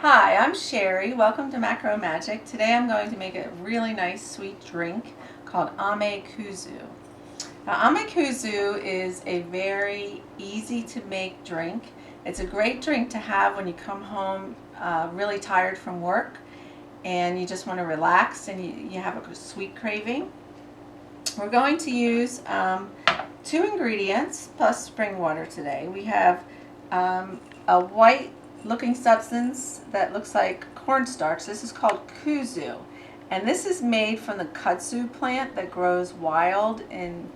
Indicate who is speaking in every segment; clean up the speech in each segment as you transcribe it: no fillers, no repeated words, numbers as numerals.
Speaker 1: Hi, I'm Sherry. Welcome to Macro Magic. Today I'm going to make a really nice sweet drink called Ame Kuzu. Now, Ame Kuzu is a very easy to make drink. It's a great drink to have when you come home really tired from work and you just want to relax and you have a sweet craving. We're going to use 2 ingredients plus spring water today. We have a white looking substance that looks like cornstarch. This is called kuzu, and this is made from the kudzu plant that grows wild in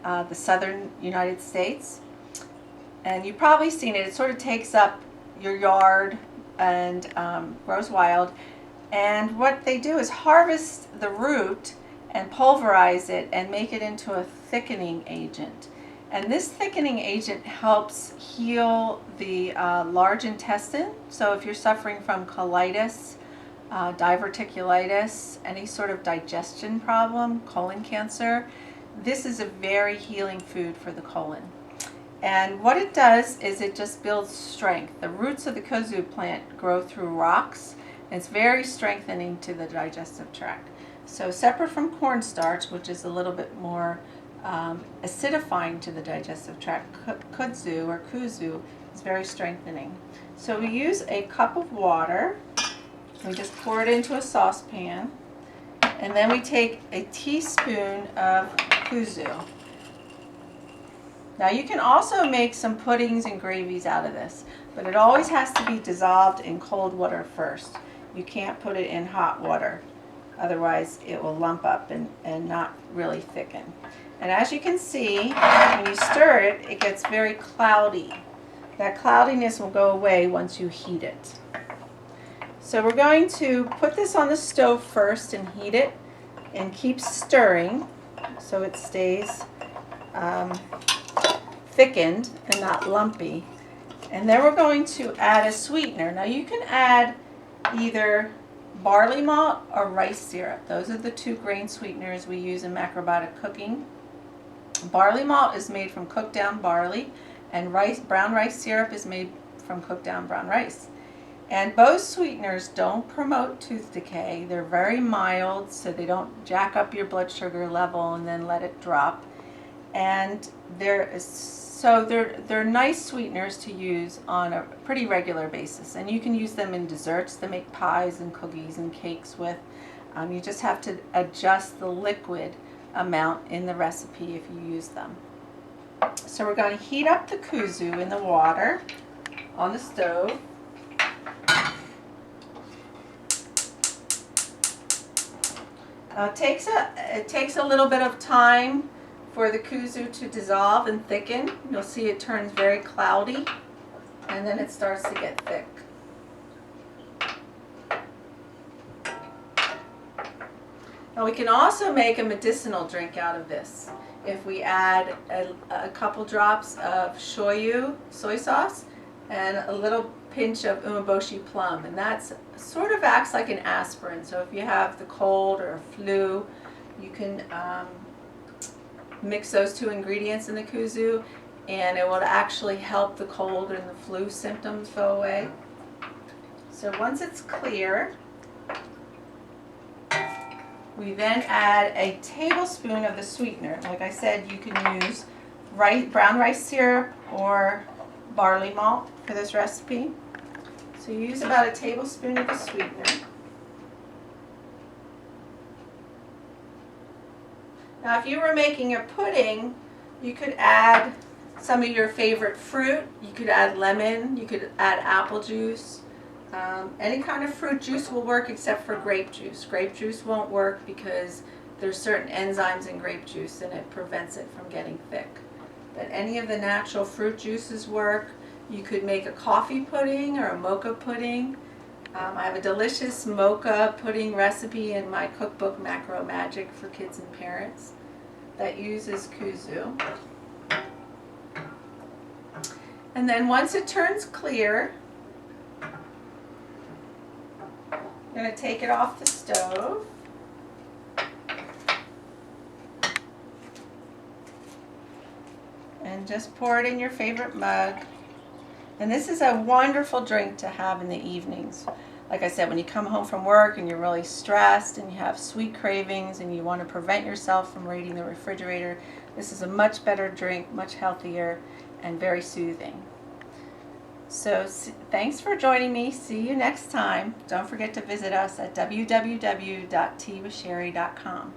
Speaker 1: the southern United States. And you've probably seen it. It sort of takes up your yard and grows wild. And what they do is harvest the root and pulverize it and make it into a thickening agent. And this thickening agent helps heal the large intestine. So if you're suffering from colitis, diverticulitis, any sort of digestion problem, colon cancer, this is a very healing food for the colon. And what it does is it just builds strength. The roots of the kuzu plant grow through rocks, and it's very strengthening to the digestive tract. So separate from cornstarch, which is a little bit more acidifying to the digestive tract, kudzu or kuzu is very strengthening. So we use a cup of water. We just pour it into a saucepan, and then we take a teaspoon of kuzu. Now you can also make some puddings and gravies out of this, but it always has to be dissolved in cold water first. You can't put it in hot water, otherwise it will lump up and not really thicken. And as you can see, when you stir it, it gets very cloudy. That cloudiness will go away once you heat it. So we're going to put this on the stove first and heat it and keep stirring so it stays thickened and not lumpy. And then we're going to add a sweetener. Now you can add either barley malt or rice syrup. Those are the 2 grain sweeteners we use in macrobiotic cooking. Barley malt is made from cooked down barley, and brown rice syrup is made from cooked down brown rice. And both sweeteners don't promote tooth decay. They're very mild, so they don't jack up your blood sugar level and then let it drop. And they're nice sweeteners to use on a pretty regular basis. And you can use them in desserts to make pies and cookies and cakes with. You just have to adjust the liquid amount in the recipe if you use them. So we're going to heat up the kuzu in the water on the stove. It takes a little bit of time for the kuzu to dissolve and thicken. You'll see it turns very cloudy, and then it starts to get thick. Now we can also make a medicinal drink out of this if we add a couple drops of shoyu, soy sauce, and a little pinch of umeboshi plum, and that sort of acts like an aspirin. So if you have the cold or flu, you can mix those 2 ingredients in the kuzu, and it will actually help the cold and the flu symptoms go away. So once it's clear, we then add a tablespoon of the sweetener. Like I said, you can use brown rice syrup or barley malt for this recipe. So you use about a tablespoon of the sweetener. Now if you were making a pudding, you could add some of your favorite fruit. You could add lemon, you could add apple juice. Any kind of fruit juice will work except for grape juice. Grape juice won't work because there's certain enzymes in grape juice and it prevents it from getting thick. But any of the natural fruit juices work. You could make a coffee pudding or a mocha pudding. I have a delicious mocha pudding recipe in my cookbook Macro Magic for kids and parents that uses kuzu. And then once it turns clear, I'm going to take it off the stove. And just pour it in your favorite mug. And this is a wonderful drink to have in the evenings. Like I said, when you come home from work and you're really stressed and you have sweet cravings and you want to prevent yourself from raiding the refrigerator, this is a much better drink, much healthier, and very soothing. So thanks for joining me. See you next time. Don't forget to visit us at www.teawithsherry.com.